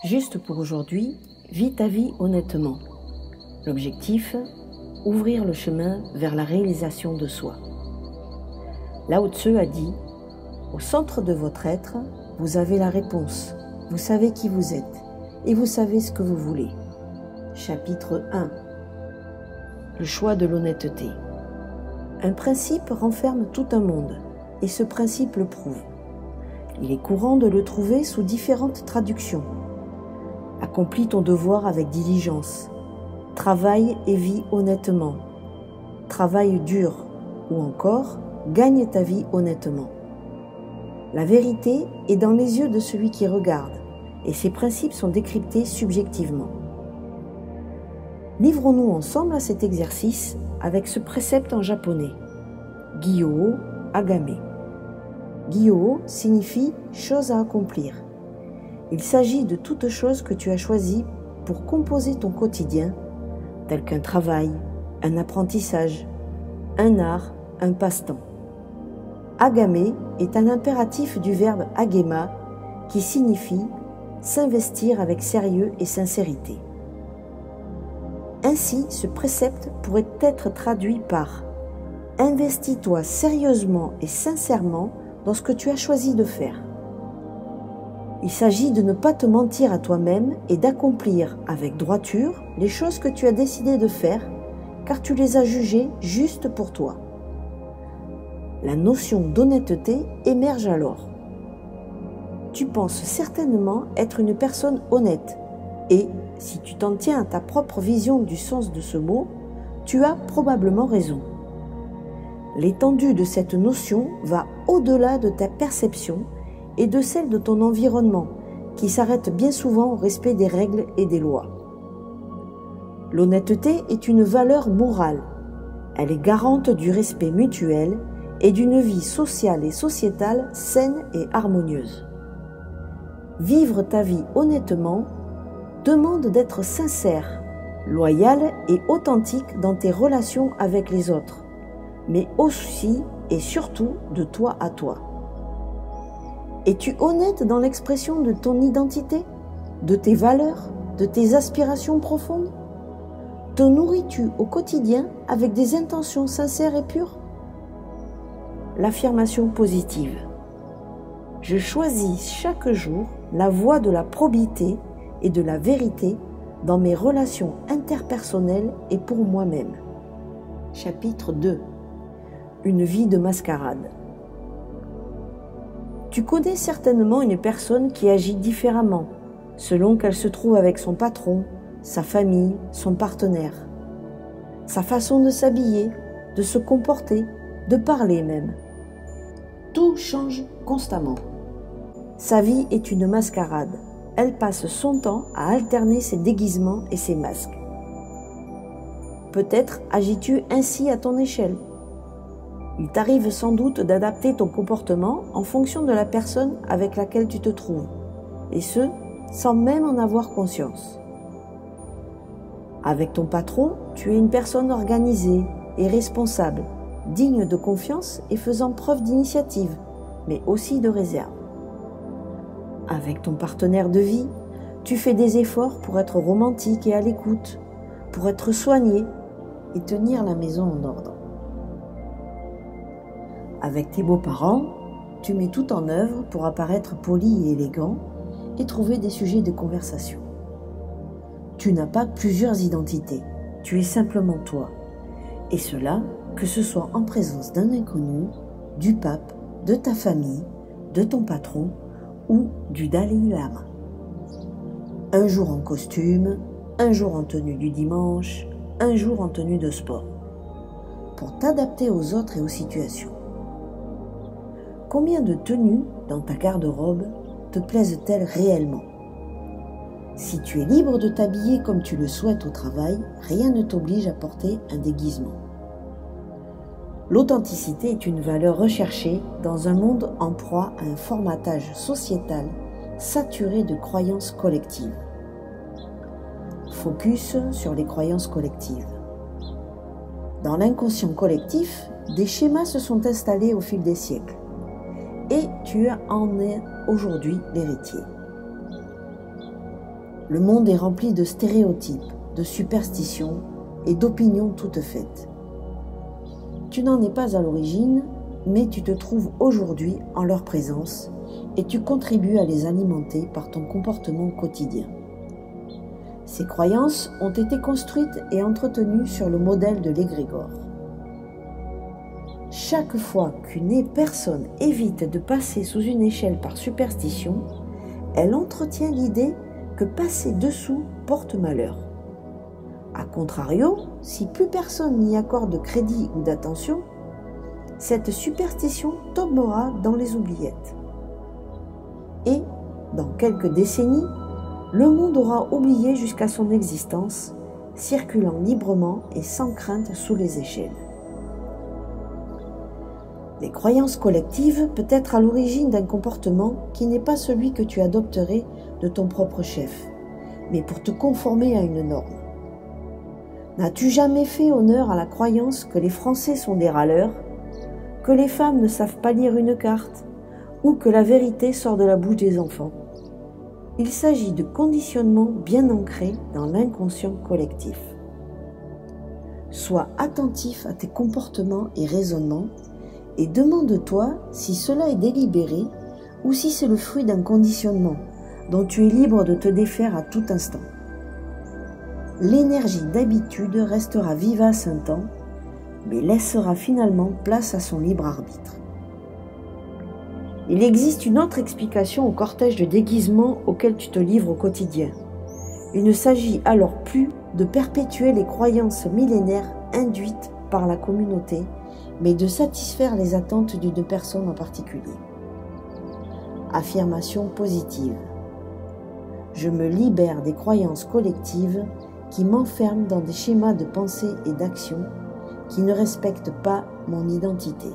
Juste pour aujourd'hui, vis ta vie honnêtement. L'objectif, ouvrir le chemin vers la réalisation de soi. Lao Tzu a dit, au centre de votre être, vous avez la réponse, vous savez qui vous êtes et vous savez ce que vous voulez. Chapitre 1. Le choix de l'honnêteté. Un principe renferme tout un monde, et ce principe le prouve. Il est courant de le trouver sous différentes traductions. Accomplis ton devoir avec diligence. Travaille et vis honnêtement. Travaille dur. Ou encore, gagne ta vie honnêtement. La vérité est dans les yeux de celui qui regarde, et ces principes sont décryptés subjectivement. Livrons-nous ensemble à cet exercice avec ce précepte en japonais. Gyō Agame. Gyō signifie chose à accomplir. Il s'agit de toute chose que tu as choisie pour composer ton quotidien, tel qu'un travail, un apprentissage, un art, un passe-temps. Agame est un impératif du verbe agema qui signifie s'investir avec sérieux et sincérité. Ainsi, ce précepte pourrait être traduit par « Investis-toi sérieusement et sincèrement dans ce que tu as choisi de faire ». Il s'agit de ne pas te mentir à toi-même et d'accomplir avec droiture les choses que tu as décidé de faire, car tu les as jugées justes pour toi. La notion d'honnêteté émerge alors. Tu penses certainement être une personne honnête et, si tu t'en tiens à ta propre vision du sens de ce mot, tu as probablement raison. L'étendue de cette notion va au-delà de ta perception et de celle de ton environnement, qui s'arrête bien souvent au respect des règles et des lois. L'honnêteté est une valeur morale. Elle est garante du respect mutuel et d'une vie sociale et sociétale saine et harmonieuse. Vivre ta vie honnêtement demande d'être sincère, loyal et authentique dans tes relations avec les autres, mais aussi et surtout de toi à toi. Es-tu honnête dans l'expression de ton identité, de tes valeurs, de tes aspirations profondes? Te nourris-tu au quotidien avec des intentions sincères et pures? L'affirmation positive. Je choisis chaque jour la voie de la probité et de la vérité dans mes relations interpersonnelles et pour moi-même. Chapitre 2. Une vie de mascarade. Tu connais certainement une personne qui agit différemment, selon qu'elle se trouve avec son patron, sa famille, son partenaire. Sa façon de s'habiller, de se comporter, de parler même. Tout change constamment. Sa vie est une mascarade. Elle passe son temps à alterner ses déguisements et ses masques. Peut-être agis-tu ainsi à ton échelle. Il t'arrive sans doute d'adapter ton comportement en fonction de la personne avec laquelle tu te trouves, et ce, sans même en avoir conscience. Avec ton patron, tu es une personne organisée et responsable, digne de confiance et faisant preuve d'initiative, mais aussi de réserve. Avec ton partenaire de vie, tu fais des efforts pour être romantique et à l'écoute, pour être soigné et tenir la maison en ordre. Avec tes beaux-parents, tu mets tout en œuvre pour apparaître poli et élégant et trouver des sujets de conversation. Tu n'as pas plusieurs identités, tu es simplement toi. Et cela, que ce soit en présence d'un inconnu, du pape, de ta famille, de ton patron ou du Dalai Lama. Un jour en costume, un jour en tenue du dimanche, un jour en tenue de sport. Pour t'adapter aux autres et aux situations. Combien de tenues dans ta garde-robe te plaisent-elles réellement? Si tu es libre de t'habiller comme tu le souhaites au travail, rien ne t'oblige à porter un déguisement. L'authenticité est une valeur recherchée dans un monde en proie à un formatage sociétal saturé de croyances collectives. Focus sur les croyances collectives. Dans l'inconscient collectif, des schémas se sont installés au fil des siècles. Et tu en es aujourd'hui l'héritier. Le monde est rempli de stéréotypes, de superstitions et d'opinions toutes faites. Tu n'en es pas à l'origine, mais tu te trouves aujourd'hui en leur présence et tu contribues à les alimenter par ton comportement quotidien. Ces croyances ont été construites et entretenues sur le modèle de l'égrégore. Chaque fois qu'une personne évite de passer sous une échelle par superstition, elle entretient l'idée que passer dessous porte malheur. A contrario, si plus personne n'y accorde de crédit ou d'attention, cette superstition tombera dans les oubliettes. Et, dans quelques décennies, le monde aura oublié jusqu'à son existence, circulant librement et sans crainte sous les échelles. Les croyances collectives peuvent être à l'origine d'un comportement qui n'est pas celui que tu adopterais de ton propre chef, mais pour te conformer à une norme. N'as-tu jamais fait honneur à la croyance que les Français sont des râleurs, que les femmes ne savent pas lire une carte, ou que la vérité sort de la bouche des enfants? Il s'agit de conditionnements bien ancrés dans l'inconscient collectif. Sois attentif à tes comportements et raisonnements et demande-toi si cela est délibéré ou si c'est le fruit d'un conditionnement dont tu es libre de te défaire à tout instant. L'énergie d'habitude restera vivace un temps, mais laissera finalement place à son libre arbitre. Il existe une autre explication au cortège de déguisements auquel tu te livres au quotidien. Il ne s'agit alors plus de perpétuer les croyances millénaires induites par la communauté, mais de satisfaire les attentes d'une personne en particulier. Affirmation positive. Je me libère des croyances collectives qui m'enferment dans des schémas de pensée et d'action qui ne respectent pas mon identité.